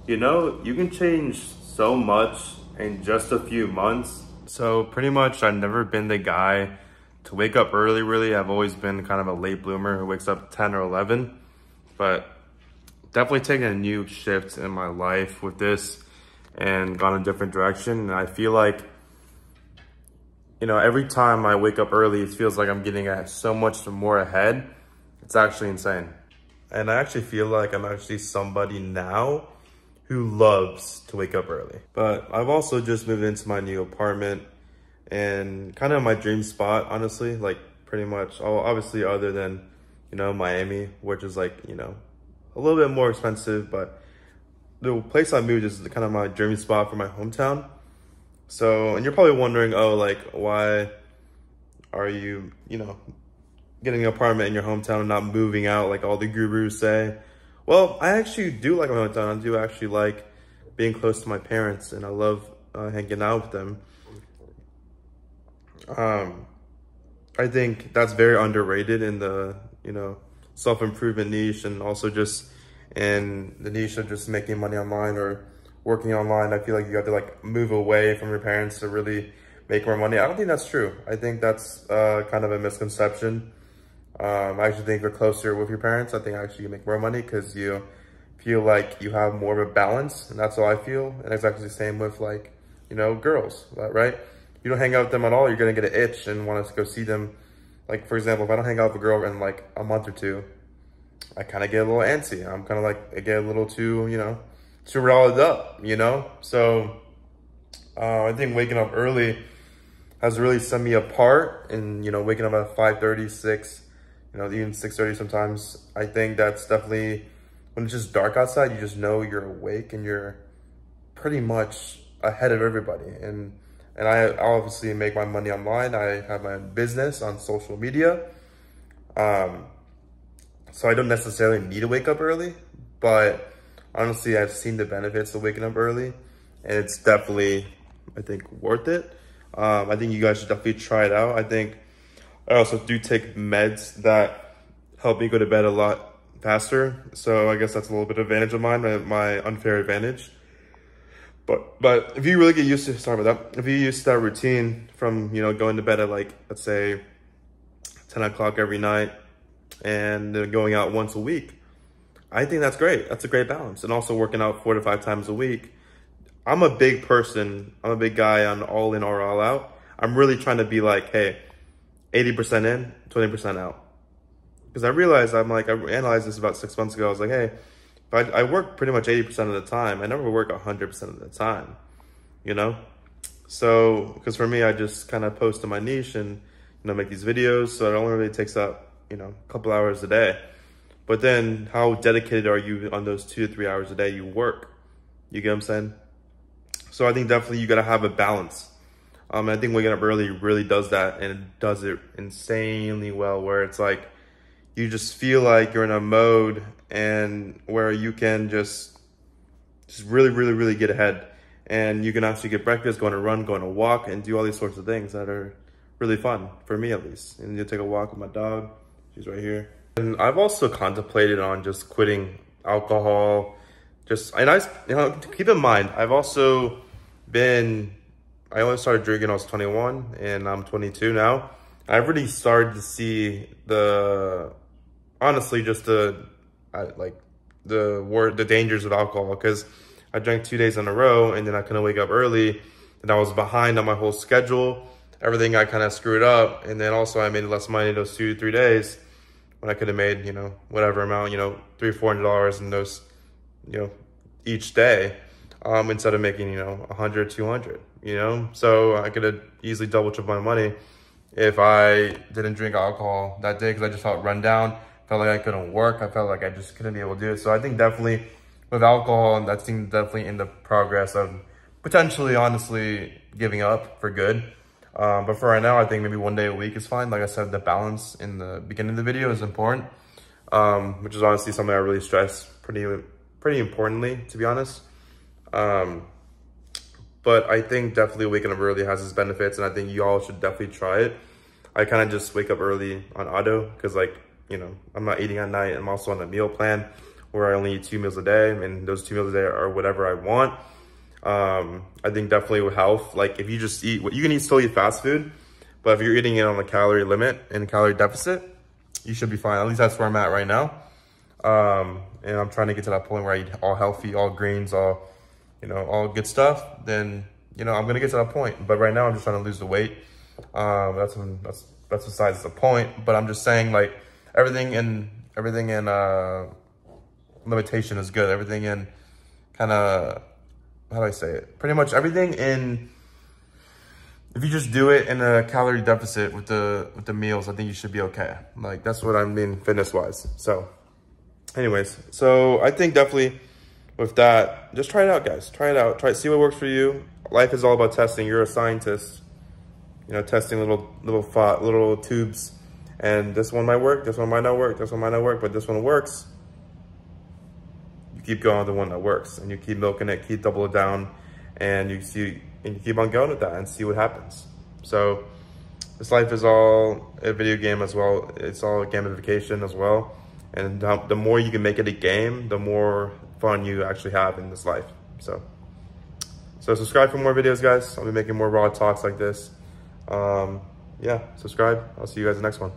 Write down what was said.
You know, you can change so much in just a few months. So pretty much I've never been the guy to wake up early, really. I've always been kind of a late bloomer who wakes up 10 or 11. But definitely taken a new shift in my life with this and gone a different direction. And I feel like, you know, every time I wake up early, it feels like I'm getting so much more ahead. It's actually insane. And I actually feel like I'm actually somebody now who loves to wake up early. But I've also just moved into my new apartment and kind of my dream spot, honestly, like pretty much, obviously other than, you know, Miami, which is like, you know, a little bit more expensive, but the place I moved is kind of my dream spot for my hometown. So, and you're probably wondering, oh, like, why are you, you know, getting an apartment in your hometown and not moving out like all the gurus say? Well, I actually do like my hometown. I do actually like being close to my parents, and I love hanging out with them. I think that's very underrated in the, you know, self-improvement niche, and also just in the niche of just making money online or working online. I feel like you have to like move away from your parents to really make more money. I don't think that's true. I think that's kind of a misconception. I actually think you're closer with your parents. I think actually you make more money because you feel like you have more of a balance, and that's how I feel. And it's actually the same with, like, you know, girls, right? You don't hang out with them at all, you're gonna get an itch and want to go see them. Like, for example, if I don't hang out with a girl in like a month or two, I kind of get a little antsy. I'm kind of like, I get a little too, you know, too riled up, you know? So I think waking up early has really set me apart. And, you know, waking up at 5:30, 6, you know, even 6:30 sometimes. I think that's definitely, when it's just dark outside, you just know you're awake and you're pretty much ahead of everybody. And I obviously make my money online. I have my business on social media. So I don't necessarily need to wake up early, but honestly, I've seen the benefits of waking up early, and it's definitely, I think, worth it. I think you guys should definitely try it out. I think I also do take meds that help me go to bed a lot faster. So I guess that's a little bit of advantage of mine, my unfair advantage. But if you really get used to, sorry about that, if you used to that routine from, you know, going to bed at like, let's say 10 o'clock every night and then going out once a week, I think that's great. That's a great balance. And also working out 4 to 5 times a week. I'm a big person. I'm a big guy on all in or all out. I'm really trying to be like, hey, 80% in, 20% out. Because I realized, I analyzed this about 6 months ago. I was like, hey, if I work pretty much 80% of the time. I never work 100% of the time, you know? So, because for me, I just kind of post in my niche and, you know, make these videos. So it only really takes up, you know, a couple hours a day. But then how dedicated are you on those 2 to 3 hours a day you work? You get what I'm saying? So I think definitely you got to have a balance. I think waking up early really does that, and it does it insanely well, where it's like you just feel like you're in a mode and where you can just really, really, really get ahead. And you can actually get breakfast, go on a run, go on a walk, and do all these sorts of things that are really fun, for me at least. And you take a walk with my dog. She's right here. And I've also contemplated on just quitting alcohol. And I, you know, keep in mind, I've also been, I only started drinking when I was 21, and I'm 22 now. I've really started to see honestly, just the dangers of alcohol, because I drank 2 days in a row, and then I couldn't wake up early, and I was behind on my whole schedule. Everything I kind of screwed up, and then also I made less money those 2 to 3 days when I could have made, you know, whatever amount, you know, $300-400 in those, you know, each day, instead of making, you know, 100, 200, you know? So I could have easily double, triple my money if I didn't drink alcohol that day, because I just felt run down, felt like I couldn't work. I felt like I just couldn't be able to do it. So I think definitely with alcohol, that seems definitely in the progress of potentially, honestly, giving up for good. But for right now, I think maybe 1 day a week is fine. Like I said, the balance in the beginning of the video is important, which is honestly something I really stress pretty importantly, to be honest. But I think definitely waking up early has its benefits, and I think you all should definitely try it. I kind of just wake up early on auto because, like, you know, I'm not eating at night. I'm also on a meal plan, where I only eat 2 meals a day, and those 2 meals a day are whatever I want. I think definitely with health, like if you just eat, you can still eat fast food, but if you're eating it on a calorie limit and a calorie deficit, you should be fine. At least that's where I'm at right now. And I'm trying to get to that point where I eat all healthy, all greens, all, all good stuff. Then, I'm going to get to that point. But right now I'm just trying to lose the weight. That's besides the point. But I'm just saying, like, everything in limitation is good. Everything in kind of, how do I say it? Pretty much everything in, if you just do it in a calorie deficit with the meals, I think you should be okay. Like, that's what I mean fitness wise. So anyways, so I think definitely with that, just try it out, guys. Try it out. See what works for you. Life is all about testing. You're a scientist, testing little tubes, and this one might work, this one might not work, this one might not work, but this one works. You keep going with the one that works, and you keep milking it, keep doubling down, and you keep on going with that and see what happens. So this life is all a video game as well. It's all gamification as well. And the more you can make it a game, the more fun you actually have in this life. So subscribe for more videos, guys. I'll be making more raw talks like this. Yeah, subscribe. I'll see you guys in the next one.